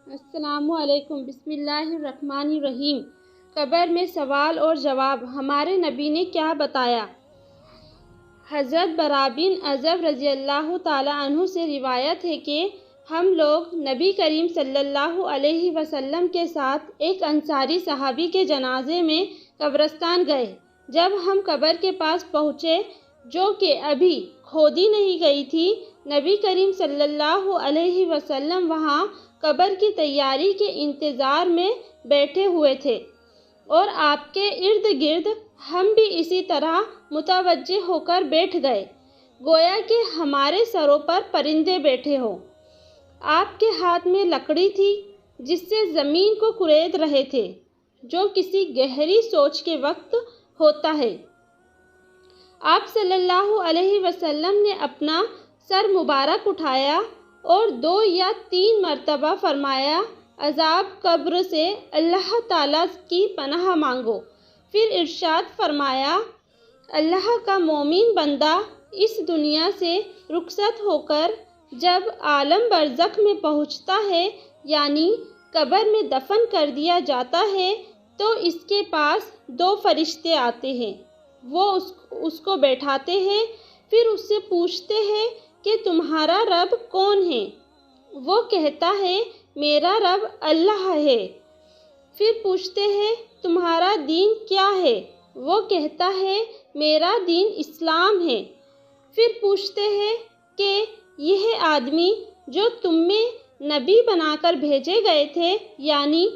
السلام علیکم۔ بسم اللہ الرحمن الرحیم۔ قبر میں سوال اور جواب، ہمارے نبی نے کیا بتایا؟ حضرت برا بن عازب رضی اللہ تعالیٰ عنہ سے روایت ہے کہ ہم لوگ نبی کریم صلی اللہ علیہ وسلم کے ساتھ ایک انصاری صحابی کے جنازے میں قبرستان گئے۔ جب ہم قبر کے پاس پہنچے، جو کہ ابھی کھودی نہیں گئی تھی، نبی کریم صلی اللہ علیہ وسلم وہاں قبر کی تیاری کے انتظار میں بیٹھے ہوئے تھے، اور آپ کے ارد گرد ہم بھی اسی طرح متوجہ ہو کر بیٹھ گئے، گویا کہ ہمارے سروں پر پرندے بیٹھے ہوں۔ آپ کے ہاتھ میں لکڑی تھی جس سے زمین کو کرید رہے تھے، جو کسی گہری سوچ کے وقت ہوتا ہے۔ آپ صلی اللہ علیہ وسلم نے اپنا سر مبارک اٹھایا اور 2 یا 3 مرتبہ فرمایا، عذاب قبر سے اللہ تعالیٰ کی پناہ مانگو۔ پھر ارشاد فرمایا، اللہ کا مومن بندہ اس دنیا سے رخصت ہو کر جب عالم برزخ میں پہنچتا ہے، یعنی قبر میں دفن کر دیا جاتا ہے، تو اس کے پاس 2 فرشتے آتے ہیں۔ وہ اس کو بیٹھاتے ہیں، پھر اس سے پوچھتے ہیں کہ تمہارا رب کون ہے؟ وہ کہتا ہے، میرا رب اللہ ہے۔ پھر پوچھتے ہیں، تمہارا دین کیا ہے؟ وہ کہتا ہے، میرا دین اسلام ہے۔ پھر پوچھتے ہیں کہ یہ آدمی جو تم میں نبی بنا کر بھیجے گئے تھے، یعنی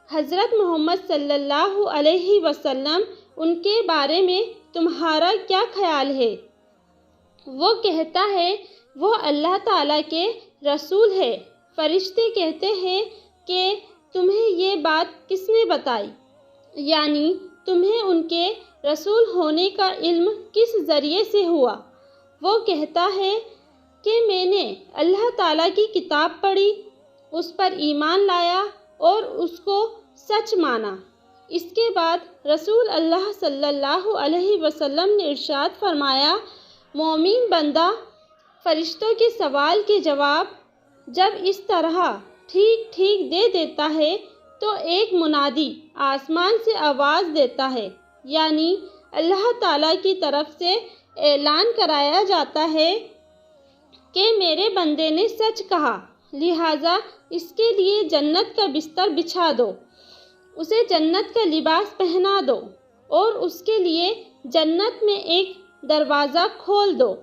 حضرت محمد صلی اللہ علیہ وسلم، ان کے بارے میں تمہارا کیا خیال ہے؟ وہ کہتا ہے، وہ اللہ تعالیٰ کے رسول ہے۔ فرشتے کہتے ہیں کہ تمہیں یہ بات کس نے بتائی؟ یعنی تمہیں ان کے رسول ہونے کا علم کس ذریعے سے ہوا؟ وہ کہتا ہے کہ میں نے اللہ تعالیٰ کی کتاب پڑھی، اس پر ایمان لایا اور اس کو سچ مانا۔ اس کے بعد رسول اللہ صلی اللہ علیہ وسلم نے ارشاد فرمایا، مومن بندہ فرشتوں کے سوال کے جواب جب اس طرح ٹھیک ٹھیک دے دیتا ہے تو ایک منادی آسمان سے آواز دیتا ہے، یعنی اللہ تعالیٰ کی طرف سے اعلان کرایا جاتا ہے کہ میرے بندے نے سچ کہا، لہٰذا اس کے لیے جنت کا بستر بچھا دو، اسے جنت کا لباس پہنا دو، اور اس کے لیے جنت میں ایک دروازہ کھول دو۔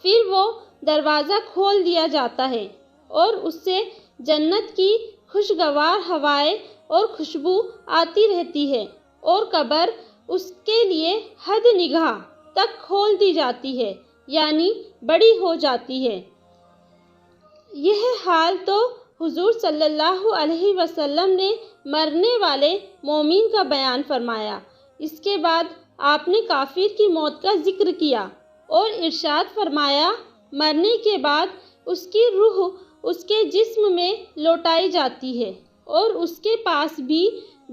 پھر وہ دروازہ کھول دیا جاتا ہے اور اس سے جنت کی خوشگوار ہوائیں اور خوشبو آتی رہتی ہے، اور قبر اس کے لیے حد نگاہ تک کھول دی جاتی ہے، یعنی بڑی ہو جاتی ہے۔ یہ حال تو حضور صلی اللہ علیہ وسلم نے مرنے والے مومن کا بیان فرمایا۔ اس کے بعد آپ نے کافر کی موت کا ذکر کیا اور ارشاد فرمایا، مرنے کے بعد اس کی روح اس کے جسم میں لوٹائی جاتی ہے، اور اس کے پاس بھی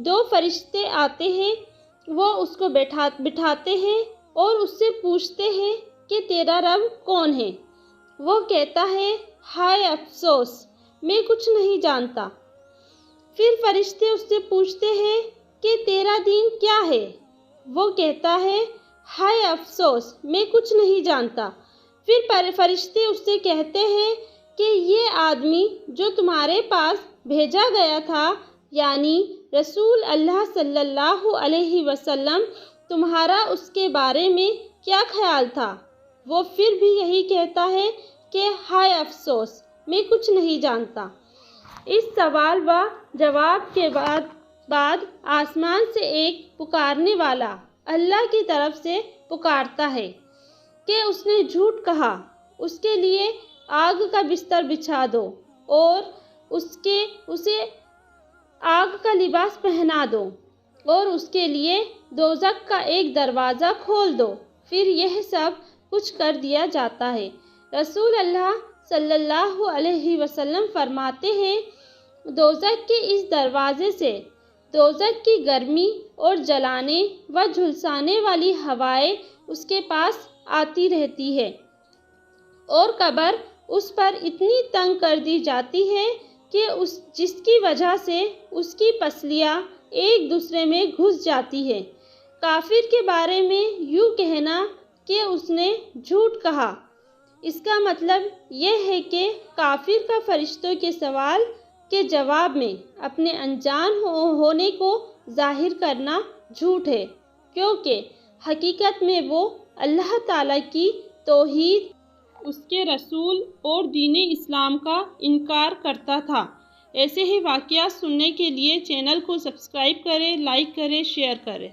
2 فرشتے آتے ہیں۔ وہ اس کو بٹھاتے ہیں اور اس سے پوچھتے ہیں کہ تیرا رب کون ہے؟ وہ کہتا ہے، ہائے افسوس، میں کچھ نہیں جانتا۔ پھر فرشتے اس سے پوچھتے ہیں کہ تیرا دین کیا ہے؟ وہ کہتا ہے، ہائے افسوس، میں کچھ نہیں جانتا۔ پھر فرشتے اس سے کہتے ہیں کہ یہ آدمی جو تمہارے پاس بھیجا گیا تھا، یعنی رسول اللہ صلی اللہ علیہ وسلم، تمہارا اس کے بارے میں کیا خیال تھا؟ وہ پھر بھی یہی کہتا ہے کہ ہائے افسوس، میں کچھ نہیں جانتا۔ اس سوال و جواب کے بعد آسمان سے ایک پکارنے والا اللہ کی طرف سے پکارتا ہے کہ اس نے جھوٹ کہا، اس کے لیے آگ کا بستر بچھا دو اور اسے آگ کا لباس پہنا دو، اور اس کے لیے دوزخ کا ایک دروازہ کھول دو۔ پھر یہ سب کچھ کر دیا جاتا ہے۔ رسول اللہ صلی اللہ علیہ وسلم فرماتے ہیں، دوزخ کے اس دروازے سے دوزخ کی گرمی اور جلانے و جھلسانے والی ہوائیں اس کے پاس آتی رہتی ہے، اور قبر اس پر اتنی تنگ کر دی جاتی ہے کہ جس کی وجہ سے اس کی پسلیاں ایک دوسرے میں گھس جاتی ہے۔ کافر کے بارے میں یوں کہنا کہ اس نے جھوٹ کہا، اس کا مطلب یہ ہے کہ کافر کا فرشتوں کے سوال کے جواب میں اپنے انجان ہونے کو ظاہر کرنا جھوٹ ہے، کیونکہ حقیقت میں وہ اللہ تعالیٰ کی توحید، اس کے رسول اور دین اسلام کا انکار کرتا تھا۔ ایسے ہی واقعات سننے کے لیے چینل کو سبسکرائب کریں، لائک کریں، شیئر کریں۔